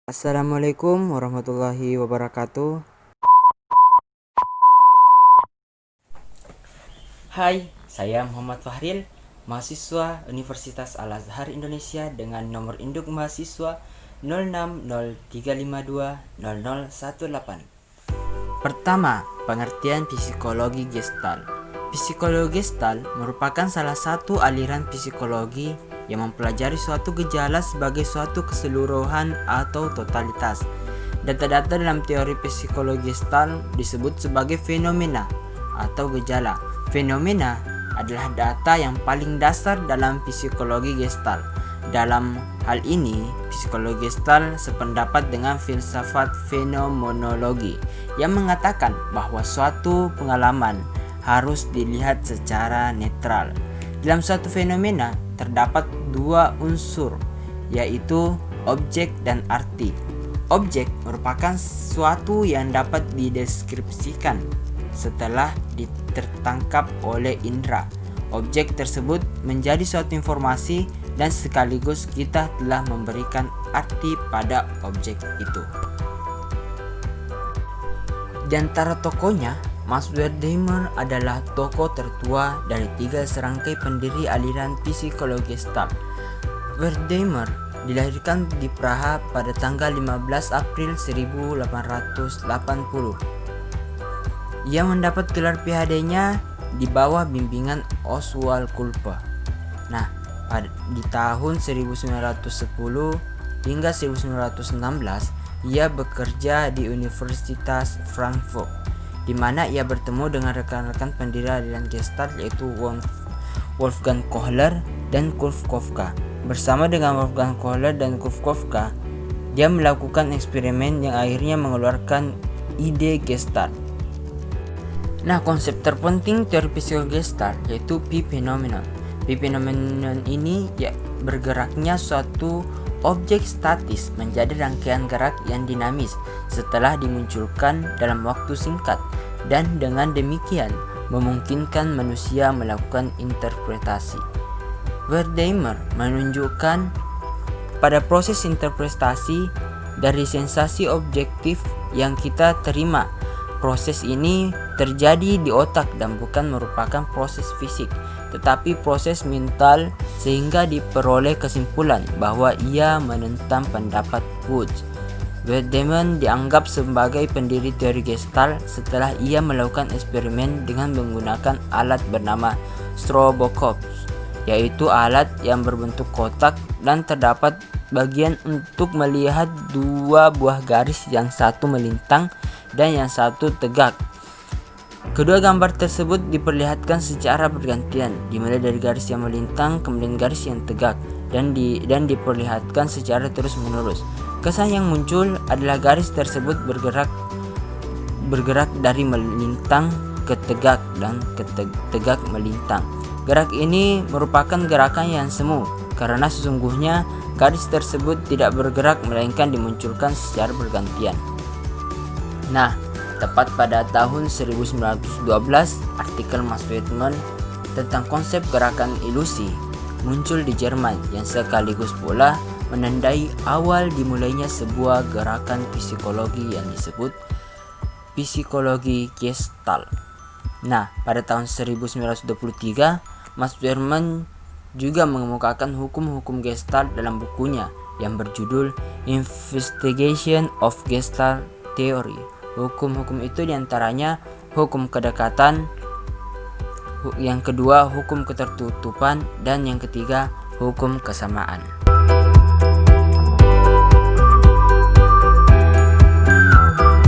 Assalamualaikum warahmatullahi wabarakatuh. Hai, saya Muhammad Fahril, mahasiswa Universitas Al-Azhar Indonesia dengan nomor induk mahasiswa 0603520018. Pertama, pengertian psikologi Gestalt. Psikologi Gestalt merupakan salah satu aliran psikologi yang mempelajari suatu gejala sebagai suatu keseluruhan atau totalitas. Data-data dalam teori psikologi Gestalt disebut sebagai fenomena atau gejala. Fenomena adalah data yang paling dasar dalam psikologi Gestalt. Dalam hal ini, psikologi Gestalt sependapat dengan filsafat fenomenologi yang mengatakan bahwa suatu pengalaman harus dilihat secara netral. Dalam suatu fenomena terdapat dua unsur, yaitu objek dan arti. Objek merupakan sesuatu yang dapat dideskripsikan setelah tertangkap oleh indera. Objek tersebut menjadi suatu informasi dan sekaligus kita telah memberikan arti pada objek itu. Di antara tokohnya, Max Wertheimer adalah tokoh tertua dari tiga serangkai pendiri aliran psikologi Gestalt. Wertheimer dilahirkan di Praha pada tanggal 15 April 1880. Ia mendapat gelar PhD-nya di bawah bimbingan Oswald Kulpe. Nah, di tahun 1910 hingga 1916, ia bekerja di Universitas Frankfurt, di mana ia bertemu dengan rekan-rekan pendiri aliran Gestalt yaitu Wolfgang Kohler dan Kurt Koffka. Bersama dengan Wolfgang Kohler dan Kurt Koffka, dia melakukan eksperimen yang akhirnya mengeluarkan ide Gestalt. Nah, konsep terpenting teori psikologi Gestalt yaitu P-phenomenon. P-phenomenon ini bergeraknya suatu objek statis menjadi rangkaian gerak yang dinamis setelah dimunculkan dalam waktu singkat, dan dengan demikian memungkinkan manusia melakukan interpretasi. Wertheimer menunjukkan pada proses interpretasi dari sensasi objektif yang kita terima. Proses ini terjadi di otak dan bukan merupakan proses fisik, tetapi proses mental, sehingga diperoleh kesimpulan bahwa ia menentang pendapat Wundt. Wertheimer dianggap sebagai pendiri teori Gestalt setelah ia melakukan eksperimen dengan menggunakan alat bernama stroboscope, yaitu alat yang berbentuk kotak dan terdapat bagian untuk melihat dua buah garis, yang satu melintang dan yang satu tegak. Kedua gambar tersebut diperlihatkan secara bergantian, dimulai dari garis yang melintang kemudian garis yang tegak, dan diperlihatkan secara terus-menerus. Kesan yang muncul adalah garis tersebut bergerak dari melintang ke tegak dan ke tegak melintang. Gerak ini merupakan gerakan yang semu, karena sesungguhnya garis tersebut tidak bergerak melainkan dimunculkan secara bergantian. Nah, tepat pada tahun 1912, artikel Max Wertheimer tentang konsep gerakan ilusi muncul di Jerman, yang sekaligus pula menandai awal dimulainya sebuah gerakan psikologi yang disebut psikologi Gestalt. Nah, pada tahun 1923, Max Wertheimer juga mengemukakan hukum-hukum Gestalt dalam bukunya yang berjudul Investigation of Gestalt Theory. Hukum-hukum itu diantaranya hukum kedekatan, yang kedua hukum ketertutupan, dan yang ketiga hukum kesamaan.